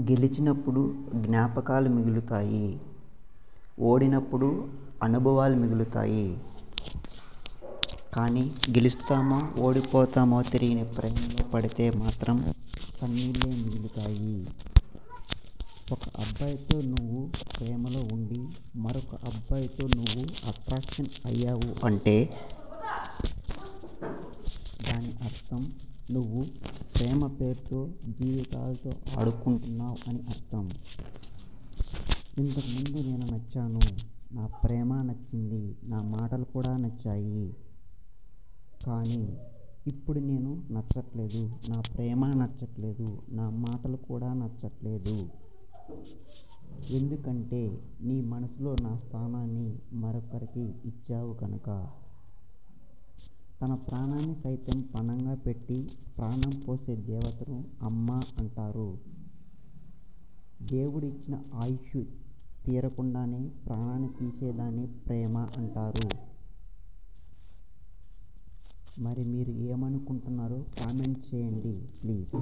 గెలిచినప్పుడు జ్ఞాపకాలు మిగులుతాయి. ఓడినప్పుడు అనుభవాలు మిగులుతాయి. కానీ గెలుస్తామో ఓడిపోతామో తెలియని ప్రేమలో పడితే మాత్రం కన్నీళ్ళే మిగులుతాయి. ఒక అబ్బాయితో నువ్వు ప్రేమలో ఉండి మరొక అబ్బాయితో నువ్వు అట్రాక్షన్ అయ్యావు అంటే దాని అర్థం నువ్వు ప్రేమ పేరుతో జీవితాలతో ఆడుకుంటున్నావు అని అర్థం. ఇంతకుముందు నేను నచ్చాను, నా ప్రేమ నచ్చింది, నా మాటలు కూడా నచ్చాయి. కానీ ఇప్పుడు నేను నచ్చట్లేదు, నా ప్రేమ నచ్చట్లేదు, నా మాటలు కూడా నచ్చట్లేదు. ఎందుకంటే నీ మనసులో నా స్థానాన్ని మరొకరికి ఇచ్చావు కనుక. తన ప్రాణాన్ని సైతం పణంగా పెట్టి ప్రాణం పోసే దేవతను అమ్మ అంటారు. దేవుడిచ్చిన ఆయుష్షు తీరకుండానే ప్రాణాన్ని తీసేదాన్ని ప్రేమ అంటారు. మరి మీరు ఏమనుకుంటున్నారో కామెంట్ చేయండి ప్లీజ్.